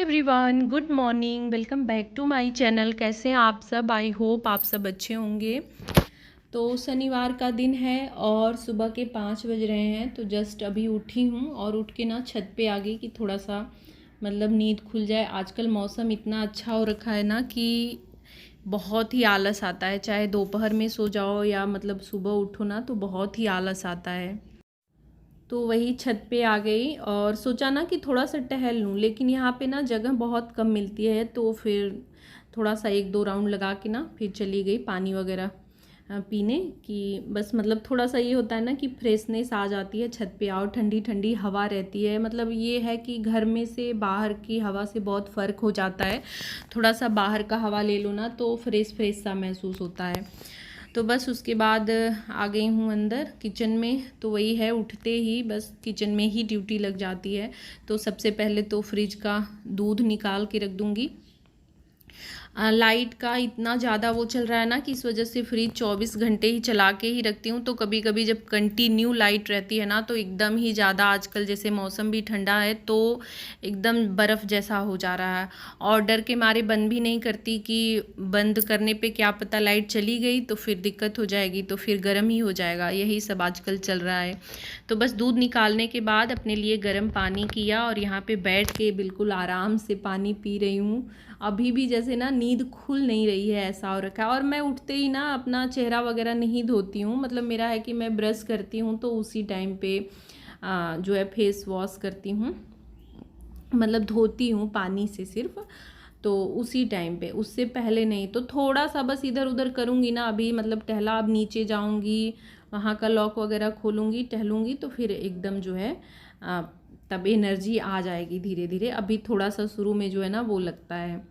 Everyone, good morning. Welcome back to my channel. कैसे हैं आप सब? आई होप आप सब अच्छे होंगे। तो शनिवार का दिन है और सुबह के 5 बज रहे हैं। तो जस्ट अभी उठी हूँ और उठ के ना छत पे आ गई कि थोड़ा सा मतलब नींद खुल जाए। आजकल मौसम इतना अच्छा हो रखा है ना कि बहुत ही आलस आता है। चाहे दोपहर में सो जाओ या मतलब सुबह उठो ना, तो बहुत ही आलस आता है। तो वही छत पे आ गई और सोचा ना कि थोड़ा सा टहल लूँ, लेकिन यहाँ पे ना जगह बहुत कम मिलती है। तो फिर थोड़ा सा 1-2 राउंड लगा के ना फिर चली गई पानी वगैरह पीने। कि बस मतलब थोड़ा सा ये होता है ना कि फ्रेशनेस आ जाती है। छत पे आओ, ठंडी ठंडी हवा रहती है। मतलब ये है कि घर में से बाहर की हवा से बहुत फ़र्क हो जाता है। थोड़ा सा बाहर का हवा ले लो ना तो फ्रेश फ्रेश सा महसूस होता है। तो बस उसके बाद आ गई हूँ अंदर किचन में। तो वही है, उठते ही बस किचन में ही ड्यूटी लग जाती है। तो सबसे पहले तो फ्रिज का दूध निकाल के रख दूँगी। लाइट का इतना ज़्यादा वो चल रहा है ना कि इस वजह से फ्रिज 24 घंटे ही चला के ही रखती हूँ। तो कभी कभी जब कंटिन्यू लाइट रहती है ना तो एकदम ही ज़्यादा, आजकल जैसे मौसम भी ठंडा है तो एकदम बर्फ़ जैसा हो जा रहा है। और डर के मारे बंद भी नहीं करती कि बंद करने पे क्या पता लाइट चली गई तो फिर दिक्कत हो जाएगी, तो फिर गर्म ही हो जाएगा। यही सब आजकल चल रहा है। तो बस दूध निकालने के बाद अपने लिए गर्म पानी किया और यहाँ पे बैठ के बिल्कुल आराम से पानी पी रही हूँ। अभी भी जैसे ना नींद खुल नहीं रही है, ऐसा हो रखा है। और मैं उठते ही ना अपना चेहरा वगैरह नहीं धोती हूँ। मतलब मेरा है कि मैं ब्रश करती हूँ तो उसी टाइम पे जो है फेस वॉश करती हूँ। मतलब धोती हूँ पानी से सिर्फ, तो उसी टाइम पे, उससे पहले नहीं। तो थोड़ा सा बस इधर उधर करूँगी ना। अभी मतलब टहला, अब नीचे जाऊँगी, वहाँ का लॉक वगैरह खोलूँगी, टहलूँगी तो फिर एकदम जो है तब एनर्जी आ जाएगी धीरे धीरे। अभी थोड़ा सा शुरू में जो है ना वो लगता है।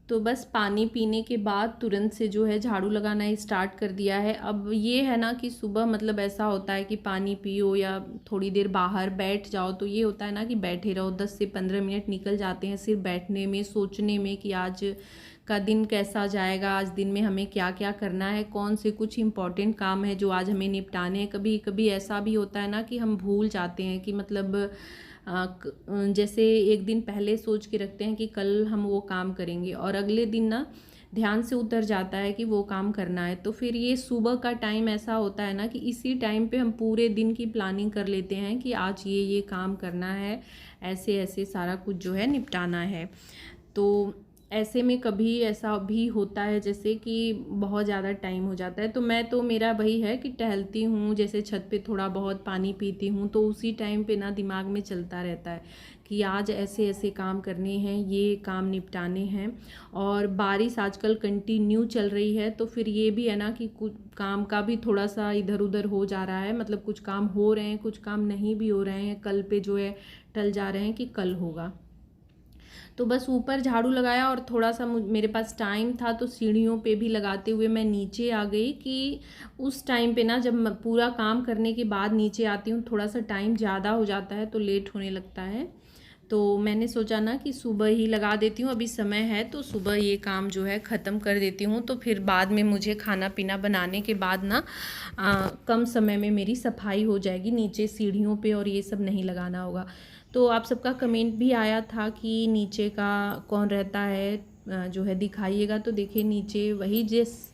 तो बस पानी पीने के बाद तुरंत से जो है झाड़ू लगाना स्टार्ट कर दिया है। अब ये है ना कि सुबह मतलब ऐसा होता है कि पानी पियो या थोड़ी देर बाहर बैठ जाओ, तो ये होता है ना कि बैठे रहो। 10 से 15 मिनट निकल जाते हैं सिर्फ बैठने में, सोचने में कि आज का दिन कैसा जाएगा, आज दिन में हमें क्या क्या करना है, कौन से कुछ इंपॉर्टेंट काम है जो आज हमें निपटाने हैं। कभी कभी ऐसा भी होता है ना कि हम भूल जाते हैं कि मतलब जैसे एक दिन पहले सोच के रखते हैं कि कल हम वो काम करेंगे और अगले दिन ना ध्यान से उतर जाता है कि वो काम करना है। तो फिर ये सुबह का टाइम ऐसा होता है ना कि इसी टाइम पे हम पूरे दिन की प्लानिंग कर लेते हैं कि आज ये काम करना है, ऐसे ऐसे सारा कुछ जो है निपटाना है। तो ऐसे में कभी ऐसा भी होता है जैसे कि बहुत ज़्यादा टाइम हो जाता है। तो मैं तो मेरा वही है कि टहलती हूँ, जैसे छत पे थोड़ा बहुत पानी पीती हूँ, तो उसी टाइम पे ना दिमाग में चलता रहता है कि आज ऐसे ऐसे काम करने हैं, ये काम निपटाने हैं। और बारिश आजकल कंटिन्यू चल रही है तो फिर ये भी है ना कि कुछ काम का भी थोड़ा सा इधर उधर हो जा रहा है। मतलब कुछ काम हो रहे हैं, कुछ काम नहीं भी हो रहे हैं, कल पे जो है टल जा रहे हैं कि कल होगा। तो बस ऊपर झाड़ू लगाया और थोड़ा सा मेरे पास टाइम था तो सीढ़ियों पे भी लगाते हुए मैं नीचे आ गई कि उस टाइम पे ना जब मैं पूरा काम करने के बाद नीचे आती हूँ थोड़ा सा टाइम ज़्यादा हो जाता है तो लेट होने लगता है। तो मैंने सोचा ना कि सुबह ही लगा देती हूँ, अभी समय है तो सुबह ये काम जो है ख़त्म कर देती हूँ। तो फिर बाद में मुझे खाना पीना बनाने के बाद ना कम समय में मेरी सफाई हो जाएगी, नीचे सीढ़ियों पे और ये सब नहीं लगाना होगा। तो आप सबका कमेंट भी आया था कि नीचे का कौन रहता है, जो है दिखाइएगा। तो देखिए नीचे वही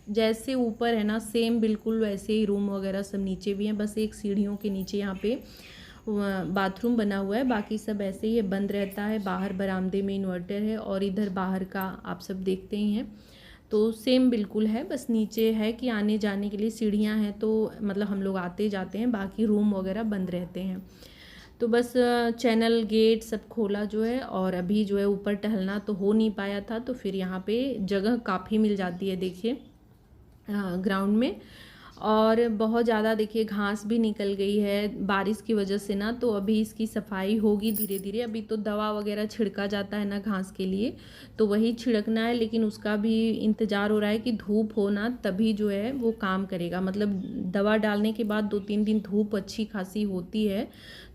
जैसे ऊपर है ना सेम बिल्कुल वैसे ही रूम वगैरह सब नीचे भी हैं। बस एक सीढ़ियों के नीचे यहाँ पे बाथरूम बना हुआ है, बाकी सब ऐसे ही बंद रहता है। बाहर बरामदे में इन्वर्टर है और इधर बाहर का आप सब देखते ही हैं। तो सेम बिल्कुल है, बस नीचे है कि आने जाने के लिए सीढ़ियाँ हैं तो मतलब हम लोग आते जाते हैं, बाकी रूम वगैरह बंद रहते हैं। तो बस चैनल गेट सब खोला जो है और अभी जो है ऊपर टहलना तो हो नहीं पाया था। तो फिर यहाँ पे जगह काफ़ी मिल जाती है देखिए ग्राउंड में। और बहुत ज़्यादा देखिए घास भी निकल गई है बारिश की वजह से ना, तो अभी इसकी सफाई होगी धीरे धीरे। अभी तो दवा वगैरह छिड़का जाता है ना घास के लिए, तो वही छिड़कना है, लेकिन उसका भी इंतज़ार हो रहा है कि धूप हो ना तभी जो है वो काम करेगा। मतलब दवा डालने के बाद 2-3 दिन धूप अच्छी खासी होती है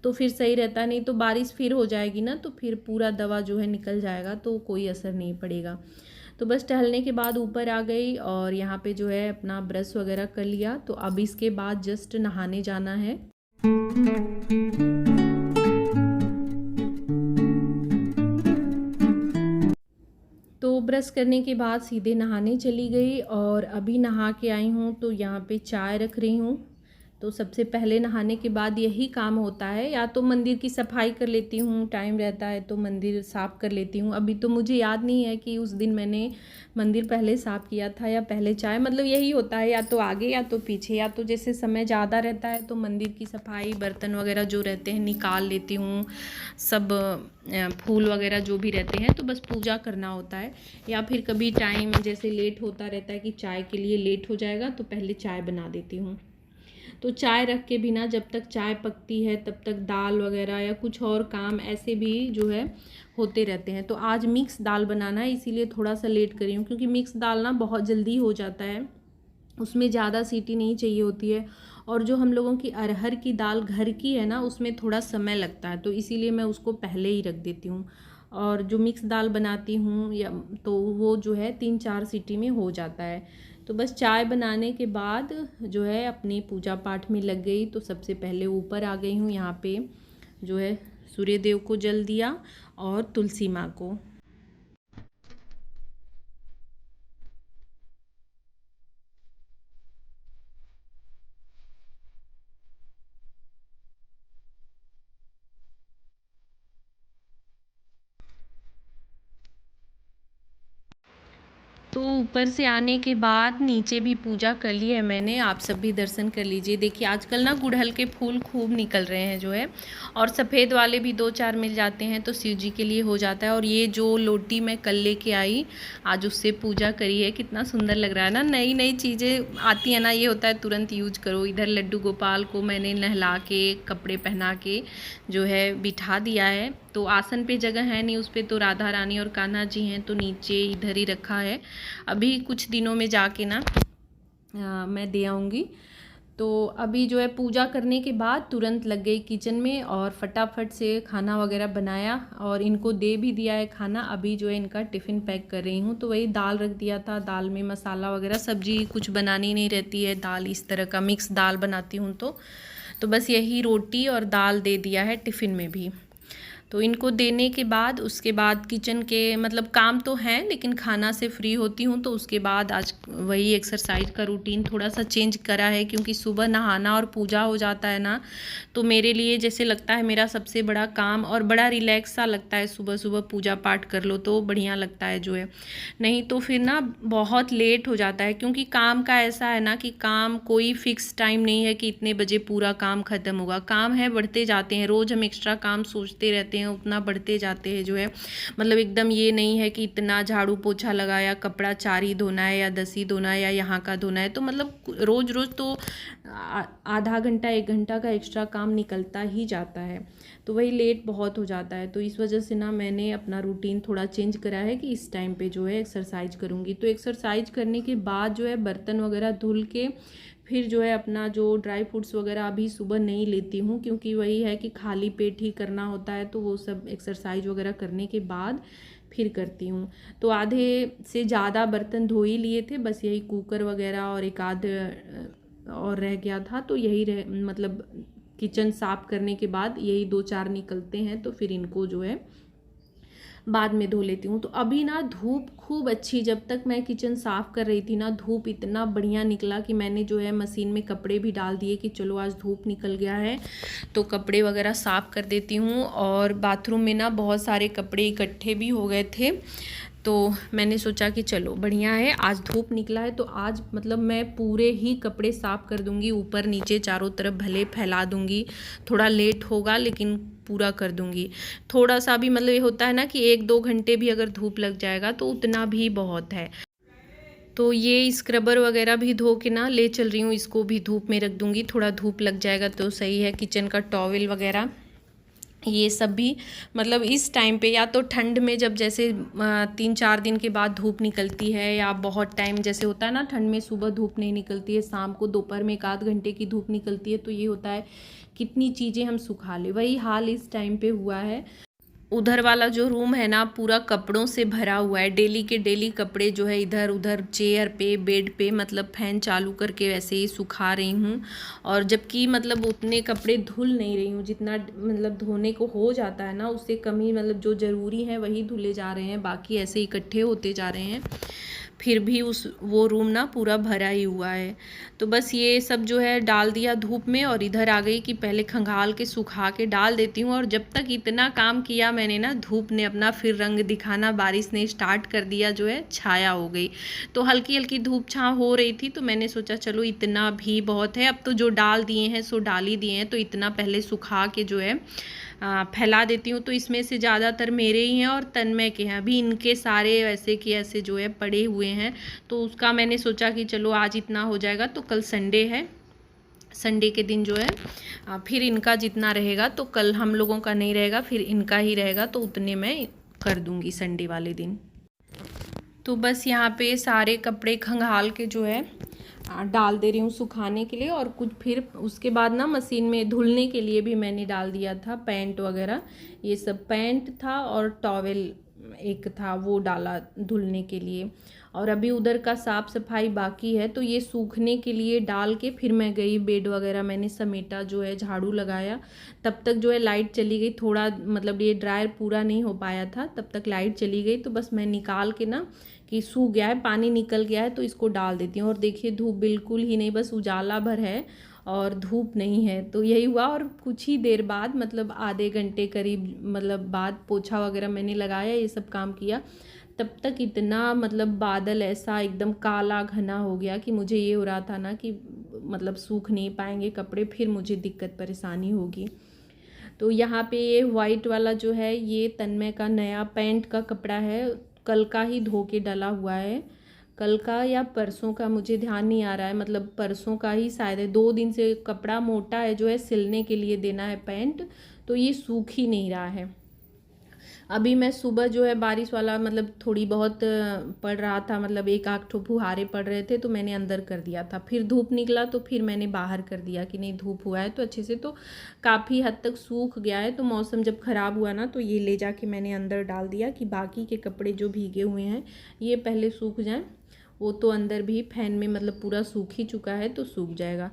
तो फिर सही रहता है, नहीं तो बारिश फिर हो जाएगी ना तो फिर पूरा दवा जो है निकल जाएगा तो कोई असर नहीं पड़ेगा। तो बस टहलने के बाद ऊपर आ गई और यहाँ पे जो है अपना ब्रश वगैरह कर लिया। तो अब इसके बाद जस्ट नहाने जाना है। ब्रश करने के बाद सीधे नहाने चली गई और अभी नहा के आई हूँ तो यहाँ पे चाय रख रही हूँ। तो सबसे पहले नहाने के बाद यही काम होता है, या तो मंदिर की सफाई कर लेती हूँ, टाइम रहता है तो मंदिर साफ़ कर लेती हूँ। अभी तो मुझे याद नहीं है कि उस दिन मैंने मंदिर पहले साफ़ किया था या पहले चाय, मतलब यही होता है, या तो आगे या तो पीछे, या तो जैसे समय ज़्यादा रहता है तो मंदिर की सफाई, बर्तन वगैरह जो रहते हैं निकाल लेती हूँ, सब फूल वगैरह जो भी रहते हैं, तो बस पूजा करना होता है। या फिर कभी टाइम जैसे लेट होता रहता है कि चाय के लिए लेट हो जाएगा तो पहले चाय बना देती हूँ। तो चाय रख के भी ना, जब तक चाय पकती है तब तक दाल वगैरह या कुछ और काम ऐसे भी जो है होते रहते हैं। तो आज मिक्स दाल बनाना है, इसीलिए थोड़ा सा लेट करी हूँ, क्योंकि मिक्स दाल ना बहुत जल्दी हो जाता है, उसमें ज़्यादा सीटी नहीं चाहिए होती है। और जो हम लोगों की अरहर की दाल घर की है ना, उसमें थोड़ा समय लगता है, तो इसीलिए मैं उसको पहले ही रख देती हूँ। और जो मिक्स दाल बनाती हूँ या तो वो जो है 3-4 सीटी में हो जाता है। तो बस चाय बनाने के बाद जो है अपनी पूजा पाठ में लग गई। तो सबसे पहले ऊपर आ गई हूँ, यहाँ पे जो है सूर्य देव को जल दिया और तुलसी माँ को। तो ऊपर से आने के बाद नीचे भी पूजा कर ली है मैंने, आप सब भी दर्शन कर लीजिए। देखिए आजकल ना गुड़हल के फूल खूब निकल रहे हैं जो है, और सफ़ेद वाले भी 2-4 मिल जाते हैं तो शिव जी के लिए हो जाता है। और ये जो लोटी मैं कल लेके आई, आज उससे पूजा करी है, कितना सुंदर लग रहा है ना। नई नई चीज़ें आती हैं ना, ये होता है तुरंत यूज करो। इधर लड्डू गोपाल को मैंने नहला के कपड़े पहना के जो है बिठा दिया है। तो आसन पे जगह है नहीं, उस पर तो राधा रानी और कान्हा जी हैं, तो नीचे इधर ही रखा है। अभी कुछ दिनों में जाके ना मैं दे आऊँगी। तो अभी जो है पूजा करने के बाद तुरंत लग गई किचन में और फटाफट से खाना वगैरह बनाया और इनको दे भी दिया है खाना। अभी जो है इनका टिफ़िन पैक कर रही हूँ। तो वही दाल रख दिया था, दाल में मसाला वगैरह, सब्जी कुछ बनानी नहीं रहती है, दाल इस तरह का मिक्स दाल बनाती हूँ। तो बस यही रोटी और दाल दे दिया है टिफ़िन में भी। तो इनको देने के बाद उसके बाद किचन के मतलब काम तो हैं, लेकिन खाना से फ्री होती हूँ। तो उसके बाद आज वही एक्सरसाइज का रूटीन थोड़ा सा चेंज करा है, क्योंकि सुबह नहाना और पूजा हो जाता है ना, तो मेरे लिए जैसे लगता है मेरा सबसे बड़ा काम, और बड़ा रिलैक्स सा लगता है। सुबह सुबह पूजा पाठ कर लो तो बढ़िया लगता है जो है, नहीं तो फिर ना बहुत लेट हो जाता है। क्योंकि काम का ऐसा है ना कि काम कोई फिक्स टाइम नहीं है कि इतने बजे पूरा काम ख़त्म होगा। काम है, बढ़ते जाते हैं, रोज़ हम एक्स्ट्रा काम सोचते रहते हैं, उतना बढ़ते जाते हैं जो है। मतलब एकदम ये नहीं है कि इतना झाड़ू पोछा लगाया, कपड़ा 4 ही धोना है या 10 ही धोना है या यहाँ का धोना है। तो मतलब रोज़ रोज़ तो आधा घंटा 1 घंटा का एक्स्ट्रा काम निकलता ही जाता है, तो वही लेट बहुत हो जाता है। तो इस वजह से ना मैंने अपना रूटीन थोड़ा चेंज करा है कि इस टाइम पे जो है एक्सरसाइज करूँगी। तो एक्सरसाइज करने के बाद जो है बर्तन वगैरह धुल के फिर जो है अपना जो ड्राई फ्रूट्स वगैरह अभी सुबह नहीं लेती हूँ, क्योंकि वही है कि खाली पेट ही करना होता है। तो वो सब एक्सरसाइज वगैरह करने के बाद फिर करती हूँ। तो आधे से ज़्यादा बर्तन धो ही लिए थे, बस यही कुकर वगैरह और एक आध और रह गया था। तो यही मतलब किचन साफ़ करने के बाद यही 2-4 निकलते हैं, तो फिर इनको जो है बाद में धो लेती हूँ। तो अभी ना धूप खूब अच्छी, जब तक मैं किचन साफ़ कर रही थी ना, धूप इतना बढ़िया निकला कि मैंने जो है मशीन में कपड़े भी डाल दिए कि चलो आज धूप निकल गया है तो कपड़े वगैरह साफ़ कर देती हूँ। और बाथरूम में ना बहुत सारे कपड़े इकट्ठे भी हो गए थे, तो मैंने सोचा कि चलो बढ़िया है, आज धूप निकला है तो आज मतलब मैं पूरे ही कपड़े साफ़ कर दूंगी, ऊपर नीचे चारों तरफ भले फैला दूंगी। थोड़ा लेट होगा लेकिन पूरा कर दूंगी। थोड़ा सा भी मतलब ये होता है ना कि 1-2 घंटे भी अगर धूप लग जाएगा तो उतना भी बहुत है। तो ये स्क्रबर वगैरह भी धो के ना ले चल रही हूँ, इसको भी धूप में रख दूंगी, थोड़ा धूप लग जाएगा तो सही है। किचन का टॉवल वगैरह ये सब भी मतलब इस टाइम पे, या तो ठंड में जब जैसे 3-4 दिन के बाद धूप निकलती है, या बहुत टाइम जैसे होता है ना ठंड में सुबह धूप नहीं निकलती है, शाम को दोपहर में 1-8 घंटे की धूप निकलती है, तो ये होता है कितनी चीज़ें हम सुखा लें। वही हाल इस टाइम पे हुआ है। उधर वाला जो रूम है ना पूरा कपड़ों से भरा हुआ है। डेली के डेली कपड़े जो है इधर उधर चेयर पे बेड पे मतलब फ़ैन चालू करके वैसे ही सुखा रही हूँ। और जबकि मतलब उतने कपड़े धुल नहीं रही हूँ जितना मतलब धोने को हो जाता है ना, उससे कम ही मतलब जो ज़रूरी है वही धुले जा रहे हैं, बाकी ऐसे इकट्ठे होते जा रहे हैं। फिर भी वो रूम ना पूरा भरा ही हुआ है। तो बस ये सब जो है डाल दिया धूप में, और इधर आ गई कि पहले खंगाल के सुखा के डाल देती हूँ। और जब तक इतना काम किया मैंने ना, धूप ने अपना फिर रंग दिखाना, बारिश ने स्टार्ट कर दिया, जो है छाया हो गई। तो हल्की हल्की धूप छाँव हो रही थी, तो मैंने सोचा चलो इतना भी बहुत है, अब तो जो डाल दिए हैं सो डाल ही दिए हैं, तो इतना पहले सुखा के जो है फैला देती हूँ। तो इसमें से ज़्यादातर मेरे ही हैं और तन्मय के हैं, अभी इनके सारे ऐसे कि ऐसे जो है पड़े हुए हैं। तो उसका मैंने सोचा कि चलो आज इतना हो जाएगा, तो कल संडे है, संडे के दिन जो है फिर इनका जितना रहेगा, तो कल हम लोगों का नहीं रहेगा, फिर इनका ही रहेगा, तो उतने मैं कर दूँगी संडे वाले दिन। तो बस यहाँ पे सारे कपड़े खंगाल के जो है डाल दे रही हूँ सुखाने के लिए। और कुछ फिर उसके बाद ना मशीन में धुलने के लिए भी मैंने डाल दिया था, पैंट वगैरह ये सब, पैंट था और टॉवेल एक था वो डाला धुलने के लिए। और अभी उधर का साफ़ सफाई बाकी है, तो ये सूखने के लिए डाल के फिर मैं गई, बेड वगैरह मैंने समेटा, जो है झाड़ू लगाया। तब तक जो है लाइट चली गई, थोड़ा मतलब ये ड्रायर पूरा नहीं हो पाया था, तब तक लाइट चली गई। तो बस मैं निकाल के ना कि सूख गया है, पानी निकल गया है, तो इसको डाल देती हूँ। और देखिए धूप बिल्कुल ही नहीं, बस उजाला भर है और धूप नहीं है। तो यही हुआ। और कुछ ही देर बाद मतलब आधे घंटे करीब मतलब बाद पोछा वगैरह मैंने लगाया, ये सब काम किया, तब तक इतना मतलब बादल ऐसा एकदम काला घना हो गया कि मुझे ये हो रहा था ना कि मतलब सूख नहीं पाएंगे कपड़े, फिर मुझे दिक्कत परेशानी होगी। तो यहाँ पे ये वाइट वाला जो है ये तन्मय का नया पैंट का कपड़ा है, कल का ही धो के डला हुआ है, कल का या परसों का मुझे ध्यान नहीं आ रहा है, मतलब परसों का ही शायद है। 2 दिन से कपड़ा मोटा है, जो है सिलने के लिए देना है पैंट, तो ये सूख ही नहीं रहा है। अभी मैं सुबह जो है बारिश वाला मतलब थोड़ी बहुत पड़ रहा था, मतलब एक आध ठो फुहारे पड़ रहे थे, तो मैंने अंदर कर दिया था। फिर धूप निकला तो फिर मैंने बाहर कर दिया कि नहीं धूप हुआ है तो अच्छे से, तो काफ़ी हद तक सूख गया है। तो मौसम जब ख़राब हुआ ना, तो ये ले जाके मैंने अंदर डाल दिया कि बाकी के कपड़े जो भीगे हुए हैं ये पहले सूख जाएँ। वो तो अंदर भी फैन में मतलब पूरा सूख ही चुका है, तो सूख जाएगा।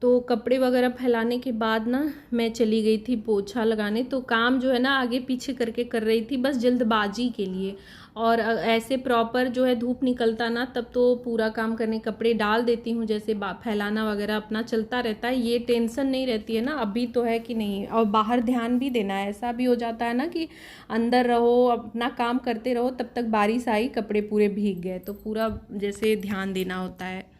तो कपड़े वगैरह फैलाने के बाद ना मैं चली गई थी पोछा लगाने। तो काम जो है ना आगे पीछे करके कर रही थी, बस जल्दबाजी के लिए। और ऐसे प्रॉपर जो है धूप निकलता ना, तब तो पूरा काम करने, कपड़े डाल देती हूँ, जैसे फैलाना वगैरह अपना चलता रहता है, ये टेंशन नहीं रहती है ना। अभी तो है कि नहीं, और बाहर ध्यान भी देना है, ऐसा भी हो जाता है ना कि अंदर रहो अपना काम करते रहो, तब तक बारिश आई कपड़े पूरे भीग गए, तो पूरा जैसे ध्यान देना होता है।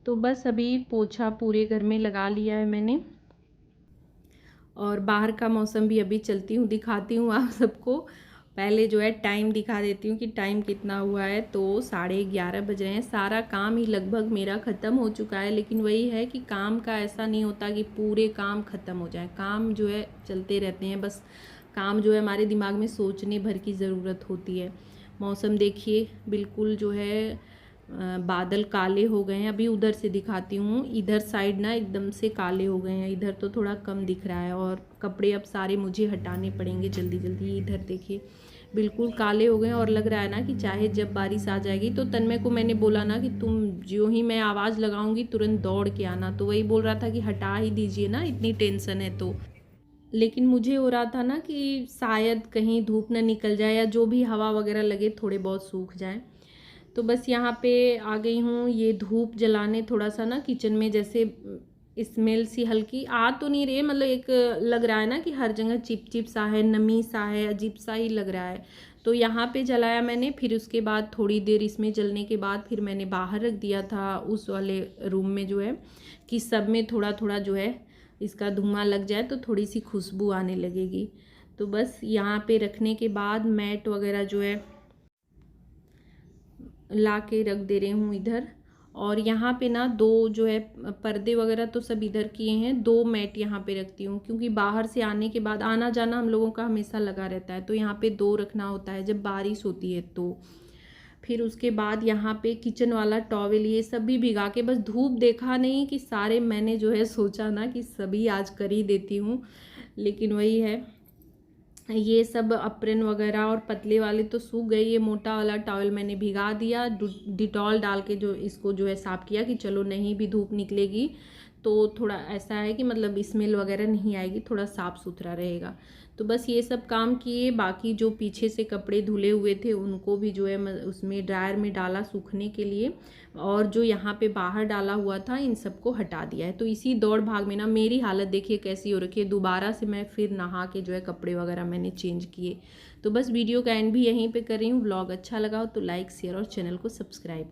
तो बस अभी पोछा पूरे घर में लगा लिया है मैंने, और बाहर का मौसम भी अभी चलती हूँ दिखाती हूँ आप सबको। पहले जो है टाइम दिखा देती हूँ कि टाइम कितना हुआ है। तो 11:30 बज रहे हैं, सारा काम ही लगभग मेरा ख़त्म हो चुका है। लेकिन वही है कि काम का ऐसा नहीं होता कि पूरे काम ख़त्म हो जाए, काम जो है चलते रहते हैं। बस काम जो है हमारे दिमाग में सोचने भर की ज़रूरत होती है। मौसम देखिए बिल्कुल जो है बादल काले हो गए हैं। अभी उधर से दिखाती हूँ, इधर साइड ना एकदम से काले हो गए हैं, इधर तो थोड़ा कम दिख रहा है। और कपड़े अब सारे मुझे हटाने पड़ेंगे जल्दी जल्दी। इधर देखिए बिल्कुल काले हो गए हैं, और लग रहा है ना कि चाहे जब बारिश आ जाएगी। तो तन्मय को मैंने बोला ना कि तुम जो ही मैं आवाज़ लगाऊंगी तुरंत दौड़ के आना, तो वही बोल रहा था कि हटा ही दीजिए ना, इतनी टेंशन है तो। लेकिन मुझे हो रहा था ना कि शायद कहीं धूप न निकल जाए, या जो भी हवा वगैरह लगे थोड़े बहुत सूख जाए। तो बस यहाँ पे आ गई हूँ, ये धूप जलाने थोड़ा सा ना किचन में, जैसे स्मेल सी हल्की आ तो नहीं रही है, मतलब एक लग रहा है ना कि हर जगह चिप चिप सा है, नमी सा है, अजीब सा ही लग रहा है। तो यहाँ पे जलाया मैंने, फिर उसके बाद थोड़ी देर इसमें जलने के बाद फिर मैंने बाहर रख दिया था उस वाले रूम में, जो है कि सब में थोड़ा थोड़ा जो है इसका धुआं लग जाए तो थोड़ी सी खुशबू आने लगेगी। तो बस यहाँ पे रखने के बाद मैट वगैरह जो है ला के रख दे रही हूँ इधर। और यहाँ पे ना दो जो है पर्दे वगैरह तो सब इधर किए हैं, दो मैट यहाँ पे रखती हूँ क्योंकि बाहर से आने के बाद आना जाना हम लोगों का हमेशा लगा रहता है, तो यहाँ पे दो रखना होता है जब बारिश होती है तो। फिर उसके बाद यहाँ पे किचन वाला टॉवेल ये सब भी भिगा के, बस धूप देखा नहीं कि सारे मैंने जो है सोचा ना कि सभी आज कर ही देती हूँ, लेकिन वही है, ये सब अप्रेन वगैरह और पतले वाले तो सूख गए, ये मोटा वाला टॉवल मैंने भिगा दिया, डिटॉल डाल के जो इसको जो है साफ़ किया कि चलो नहीं भी धूप निकलेगी तो थोड़ा ऐसा है कि मतलब स्मेल वगैरह नहीं आएगी, थोड़ा साफ़ सुथरा रहेगा। तो बस ये सब काम किए, बाकी जो पीछे से कपड़े धुले हुए थे उनको भी जो है उसमें ड्रायर में डाला सूखने के लिए, और जो यहाँ पे बाहर डाला हुआ था इन सबको हटा दिया है। तो इसी दौड़ भाग में ना मेरी हालत देखिए कैसी हो रखी है, दोबारा से मैं फिर नहा के जो है कपड़े वगैरह मैंने चेंज किए। तो बस वीडियो का एंड भी यहीं पे कर रही हूँ। व्लॉग अच्छा लगा हो तो लाइक शेयर और चैनल को सब्सक्राइब।